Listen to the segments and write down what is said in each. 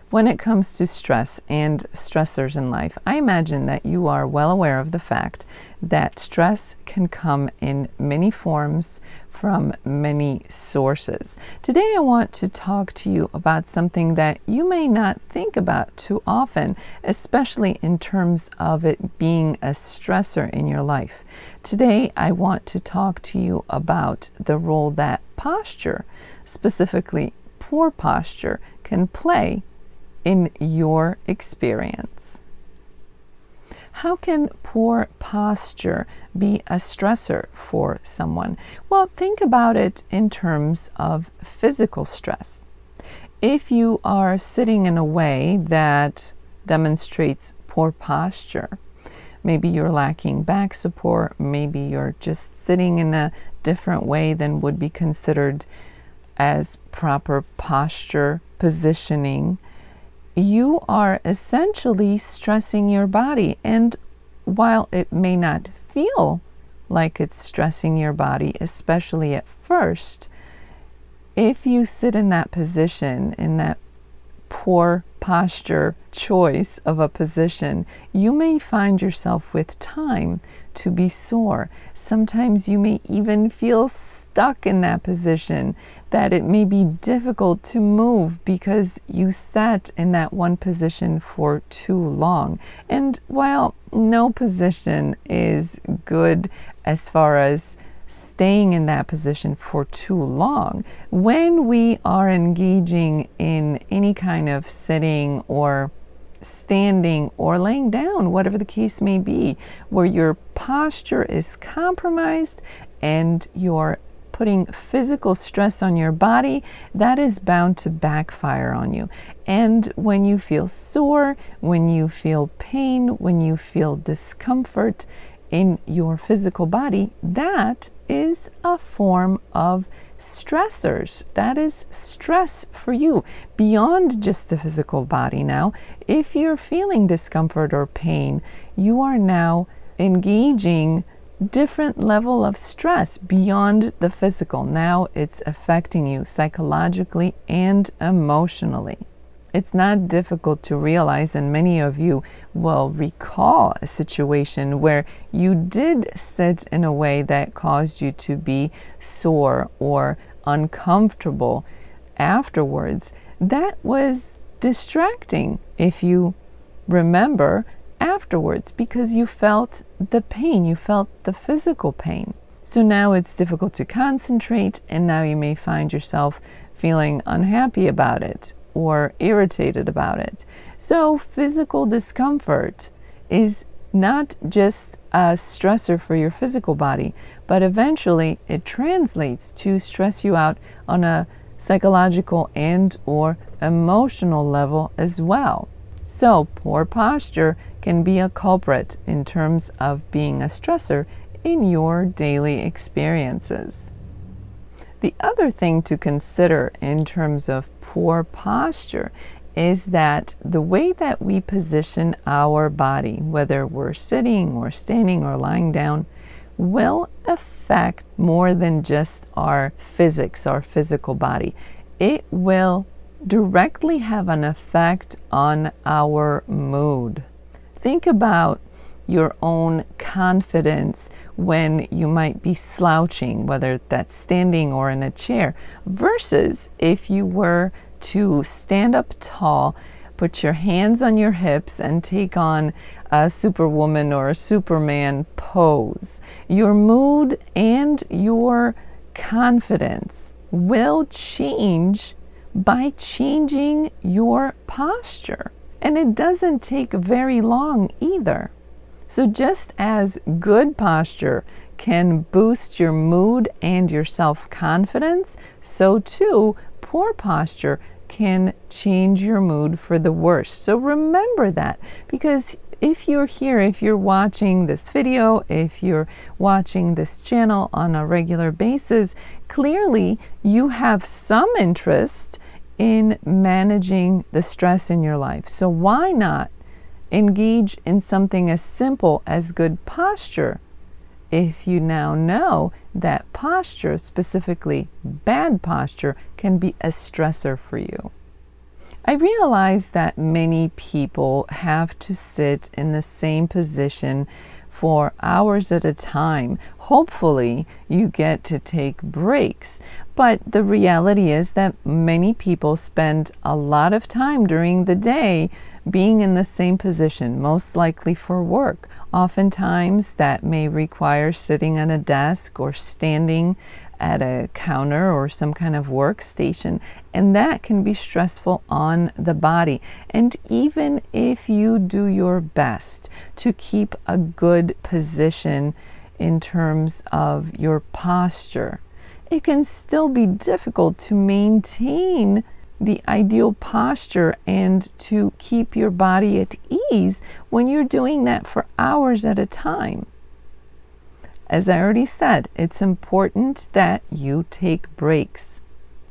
When it comes to stress and stressors in life, I imagine that you are well aware of the fact that stress can come in many forms from many sources. Today, I want to talk to you about something that you may not think about too often, especially in terms of it being a stressor in your life. Today, I want to talk to you about the role that posture, specifically poor posture, can play in your experience. How can poor posture be a stressor for someone? Well, think about it in terms of physical stress. If you are sitting in a way that demonstrates poor posture, maybe you're lacking back support, maybe you're just sitting in a different way than would be considered as proper posture positioning, you are essentially stressing your body. And while it may not feel like it's stressing your body, especially at first, if you sit in that position, in that poor posture choice of a position, you may find yourself with time to be sore. Sometimes you may even feel stuck in that position, that it may be difficult to move because you sat in that one position for too long. And while no position is good as far as staying in that position for too long, when we are engaging in any kind of sitting or standing or laying down, whatever the case may be, where your posture is compromised and you're putting physical stress on your body, that is bound to backfire on you. And when you feel sore, when you feel pain, when you feel discomfort in your physical body, that is a form of stressors. That is stress for you beyond just the physical body. Now, if you're feeling discomfort or pain, you are now engaging different level of stress beyond the physical. Now it's affecting you psychologically and emotionally. It's not difficult to realize, and many of you will recall a situation where you did sit in a way that caused you to be sore or uncomfortable afterwards. That was distracting, if you remember, afterwards, because you felt the pain, you felt the physical pain. So now it's difficult to concentrate, and now you may find yourself feeling unhappy about it or irritated about it. So physical discomfort is not just a stressor for your physical body, but eventually it translates to stress you out on a psychological and or emotional level as well. So poor posture can be a culprit in terms of being a stressor in your daily experiences. The other thing to consider in terms of poor posture is that the way that we position our body, whether we're sitting or standing or lying down, will affect more than just our physics, our physical body. It will directly have an effect on our mood. Think about your own confidence when you might be slouching, whether that's standing or in a chair, versus if you were to stand up tall, put your hands on your hips, and take on a superwoman or a superman pose. Your mood and your confidence will change by changing your posture. And it doesn't take very long either. So just as good posture can boost your mood and your self-confidence, so too poor posture can change your mood for the worse. So remember that, because if you're here, if you're watching this video, if you're watching this channel on a regular basis, clearly you have some interest in managing the stress in your life. So why not engage in something as simple as good posture if you now know that posture, specifically bad posture, can be a stressor for you? I realize that many people have to sit in the same position for hours at a time. Hopefully, you get to take breaks. But the reality is that many people spend a lot of time during the day being in the same position, most likely for work. Oftentimes, that may require sitting at a desk or standing at a counter or some kind of workstation, and that can be stressful on the body. And even if you do your best to keep a good position in terms of your posture, it can still be difficult to maintain the ideal posture and to keep your body at ease when you're doing that for hours at a time. As I already said, it's important that you take breaks.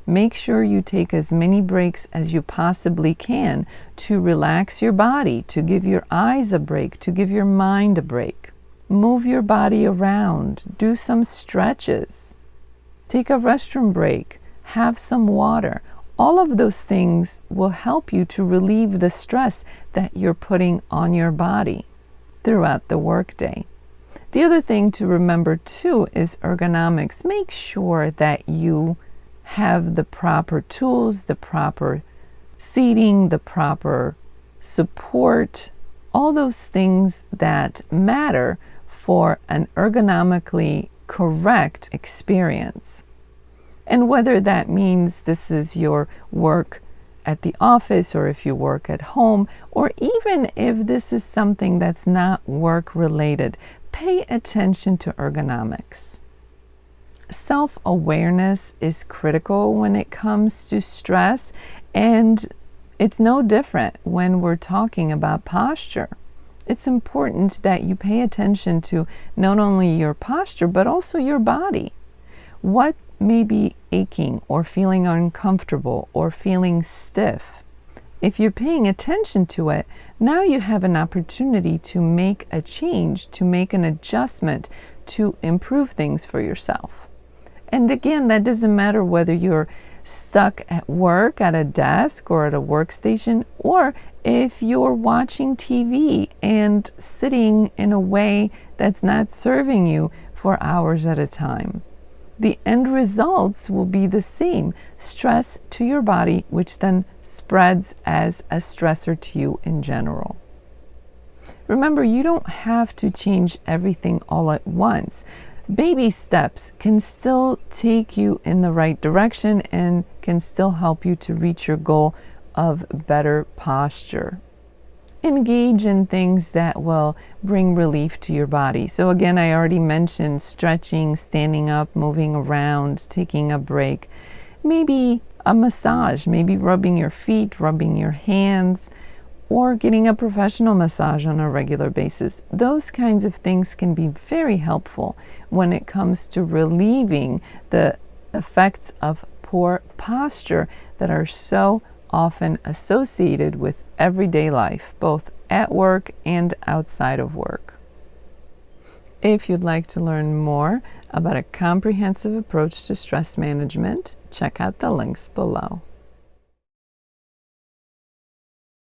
Make sure you take as many breaks as you possibly can to relax your body, to give your eyes a break, to give your mind a break. Move your body around, do some stretches, take a restroom break, have some water. All of those things will help you to relieve the stress that you're putting on your body throughout the workday. The other thing to remember too is ergonomics. Make sure that you have the proper tools, the proper seating, the proper support, all those things that matter for an ergonomically correct experience. And whether that means this is your work at the office or if you work at home, or even if this is something that's not work related, pay attention to ergonomics. Self-awareness is critical when it comes to stress, and it's no different when we're talking about posture. It's important that you pay attention to not only your posture, but also your body. What may be aching or feeling uncomfortable or feeling stiff? If you're paying attention to it, now you have an opportunity to make a change, to make an adjustment, to improve things for yourself. And again, that doesn't matter whether you're stuck at work, at a desk, or at a workstation, or if you're watching TV and sitting in a way that's not serving you for hours at a time. The end results will be the same: stress to your body, which then spreads as a stressor to you in general. Remember, you don't have to change everything all at once. Baby steps can still take you in the right direction and can still help you to reach your goal of better posture. Engage in things that will bring relief to your body. So again, I already mentioned stretching, standing up, moving around, taking a break. Maybe a massage, maybe rubbing your feet, rubbing your hands, or getting a professional massage on a regular basis. Those kinds of things can be very helpful when it comes to relieving the effects of poor posture that are so often associated with everyday life, both at work and outside of work. If you'd like to learn more about a comprehensive approach to stress management, check out the links below.